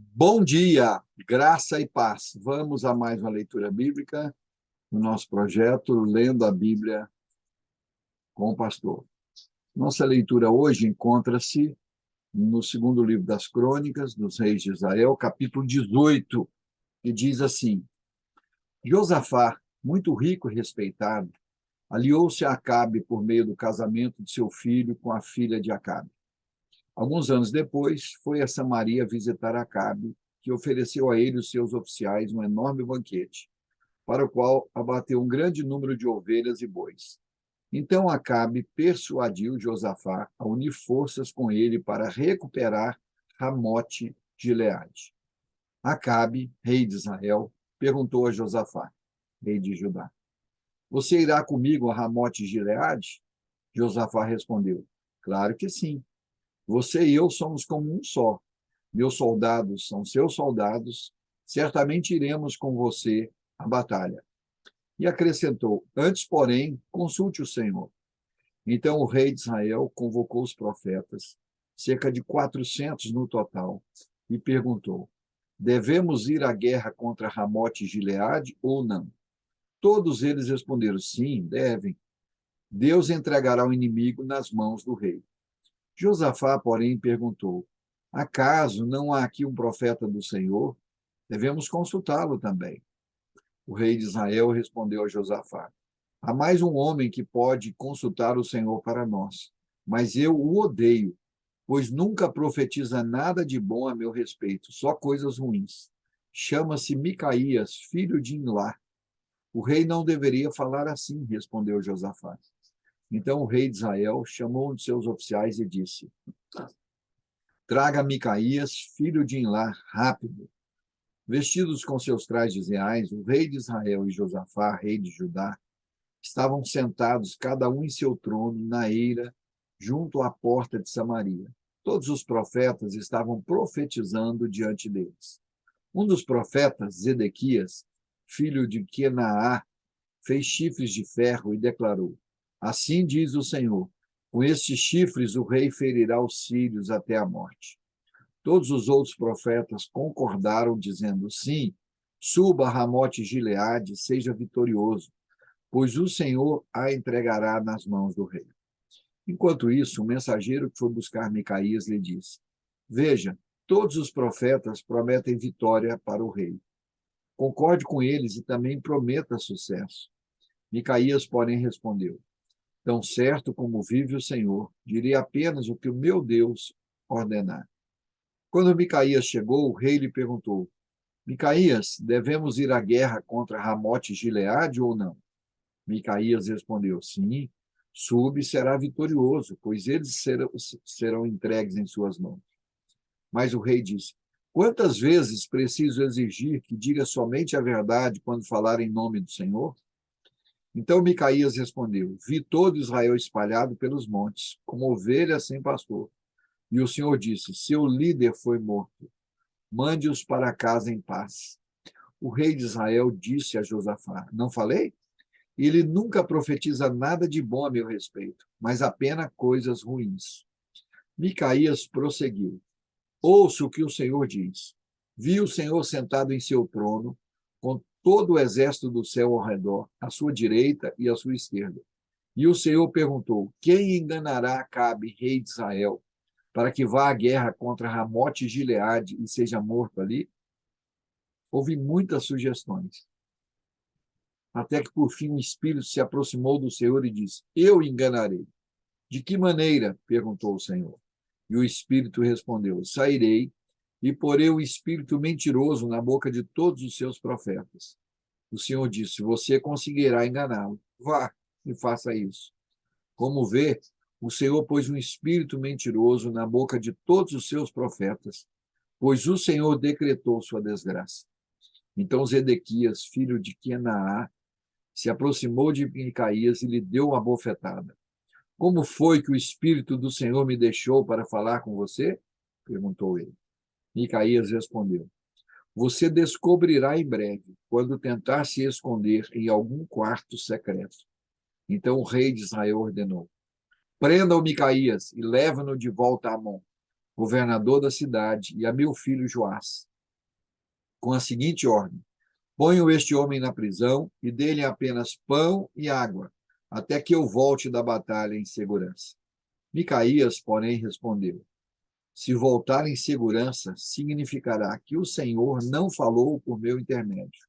Bom dia, graça e paz. Vamos a mais uma leitura bíblica no nosso projeto Lendo a Bíblia com o Pastor. Nossa leitura hoje encontra-se no segundo livro das Crônicas dos Reis de Israel, capítulo 18, que diz assim: Josafá, muito rico e respeitado, aliou-se a Acabe por meio do casamento de seu filho com a filha de Acabe. Alguns anos depois, foi a Samaria visitar Acabe, que ofereceu a ele e os seus oficiais um enorme banquete, para o qual abateu um grande número de ovelhas e bois. Então Acabe persuadiu Josafá a unir forças com ele para recuperar Ramote Gileade. Acabe, rei de Israel, perguntou a Josafá, rei de Judá: Você irá comigo a Ramote Gileade? Josafá respondeu: Claro que sim. Você e eu somos como um só. Meus soldados são seus soldados. Certamente iremos com você à batalha. E acrescentou: Antes, porém, consulte o Senhor. Então o rei de Israel convocou os profetas, cerca de 400 no total, e perguntou: Devemos ir à guerra contra Ramote e Gileade ou não? Todos eles responderam: Sim, devem. Deus entregará o inimigo nas mãos do rei. Josafá, porém, perguntou: Acaso não há aqui um profeta do Senhor? Devemos consultá-lo também. O rei de Israel respondeu a Josafá: Há mais um homem que pode consultar o Senhor para nós, mas eu o odeio, pois nunca profetiza nada de bom a meu respeito, só coisas ruins. Chama-se Micaías, filho de Imlá. O rei não deveria falar assim, respondeu Josafá. Então o rei de Israel chamou um de seus oficiais e disse: Traga Micaías, filho de Imlá, rápido. Vestidos com seus trajes reais, o rei de Israel e Josafá, rei de Judá, estavam sentados, cada um em seu trono, na eira, junto à porta de Samaria. Todos os profetas estavam profetizando diante deles. Um dos profetas, Zedequias, filho de Quenaá, fez chifres de ferro e declarou: Assim diz o Senhor, com estes chifres o rei ferirá os sírios até a morte. Todos os outros profetas concordaram, dizendo: Sim, suba a Ramote Gileade, seja vitorioso, pois o Senhor a entregará nas mãos do rei. Enquanto isso, o mensageiro que foi buscar Micaías lhe disse: Veja, todos os profetas prometem vitória para o rei. Concorde com eles e também prometa sucesso. Micaías, porém, respondeu: Tão certo como vive o Senhor, direi apenas o que o meu Deus ordenar. Quando Micaías chegou, o rei lhe perguntou: Micaías, devemos ir à guerra contra Ramote e Gileade ou não? Micaías respondeu: Sim, sube e será vitorioso, pois eles serão entregues em suas mãos. Mas o rei disse: Quantas vezes preciso exigir que diga somente a verdade quando falar em nome do Senhor? Então Micaías respondeu: Vi todo Israel espalhado pelos montes, como ovelhas sem pastor. E o Senhor disse: Seu líder foi morto. Mande-os para casa em paz. O rei de Israel disse a Josafá: Não falei? Ele nunca profetiza nada de bom a meu respeito, mas apenas coisas ruins. Micaías prosseguiu: Ouça o que o Senhor diz. Vi o Senhor sentado em seu trono, com todo o exército do céu ao redor, à sua direita e à sua esquerda. E o Senhor perguntou: Quem enganará Acabe, rei de Israel, para que vá à guerra contra Ramote e Gileade e seja morto ali? Houve muitas sugestões, até que por fim o espírito se aproximou do Senhor e disse: Eu enganarei. De que maneira? Perguntou o Senhor. E o espírito respondeu: Sairei e porei o espírito mentiroso na boca de todos os seus profetas. O Senhor disse: Você conseguirá enganá-lo. Vá e faça isso. Como vê, o Senhor pôs um espírito mentiroso na boca de todos os seus profetas, pois o Senhor decretou sua desgraça. Então Zedequias, filho de Quenaá, se aproximou de Micaías e lhe deu uma bofetada. Como foi que o Espírito do Senhor me deixou para falar com você? Perguntou ele. Micaías respondeu: Você descobrirá em breve, quando tentar se esconder em algum quarto secreto. Então o rei de Israel ordenou: Prenda o Micaías e leva-no de volta a Amon, governador da cidade, e a meu filho Joás. com a seguinte ordem: ponham este homem na prisão e dê-lhe apenas pão e água, até que eu volte da batalha em segurança. Micaías, porém, respondeu: se voltar em segurança, significará que o Senhor não falou por meu intermédio.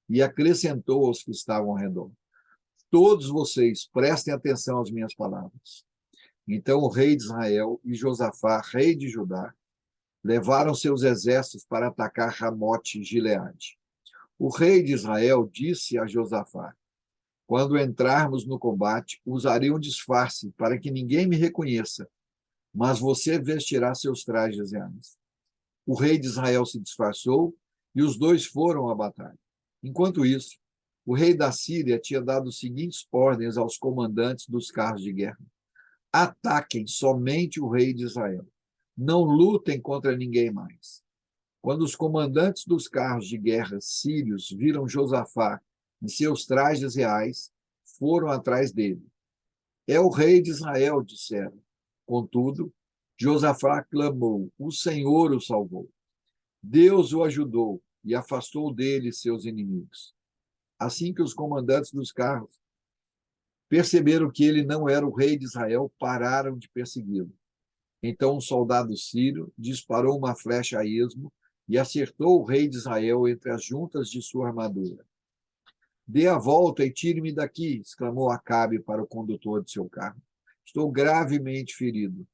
E acrescentou aos que estavam ao redor: todos vocês prestem atenção às minhas palavras. Então o rei de Israel e Josafá, rei de Judá, levaram seus exércitos para atacar Ramote e Gileade. O rei de Israel disse a Josafá: quando entrarmos no combate, usarei um disfarce para que ninguém me reconheça, mas você vestirá seus trajes reais. O rei de Israel se disfarçou e os dois foram à batalha. Enquanto isso, o rei da Síria tinha dado as seguintes ordens aos comandantes dos carros de guerra: ataquem somente o rei de Israel. Não lutem contra ninguém mais. Quando os comandantes dos carros de guerra sírios viram Josafá em seus trajes reais, foram atrás dele. É o rei de Israel, disseram. Contudo, Josafá clamou: o Senhor o salvou. Deus o ajudou e afastou dele seus inimigos. Assim que os comandantes dos carros perceberam que ele não era o rei de Israel, pararam de persegui-lo. Então um soldado sírio disparou uma flecha a esmo e acertou o rei de Israel entre as juntas de sua armadura. Dê a volta e tire-me daqui, exclamou Acabe para o condutor de seu carro. Estou gravemente ferido.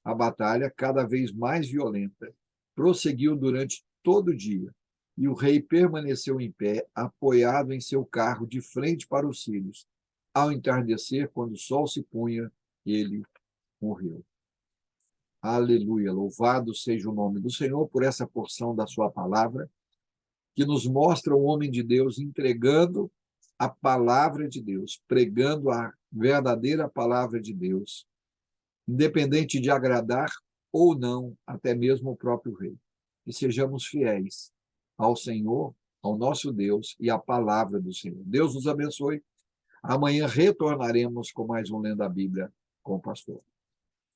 A batalha, cada vez mais violenta, prosseguiu durante todo o dia, e o rei permaneceu em pé, apoiado em seu carro de frente para os sírios. Ao entardecer, quando o sol se punha, ele morreu. Aleluia! Louvado seja o nome do Senhor por essa porção da sua palavra, que nos mostra o homem de Deus entregando a palavra de Deus, pregando a verdadeira palavra de Deus, independente de agradar ou não, até mesmo o próprio rei. Que sejamos fiéis ao Senhor, ao nosso Deus e à palavra do Senhor. Deus nos abençoe. Amanhã retornaremos com mais um Lendo a Bíblia com o pastor.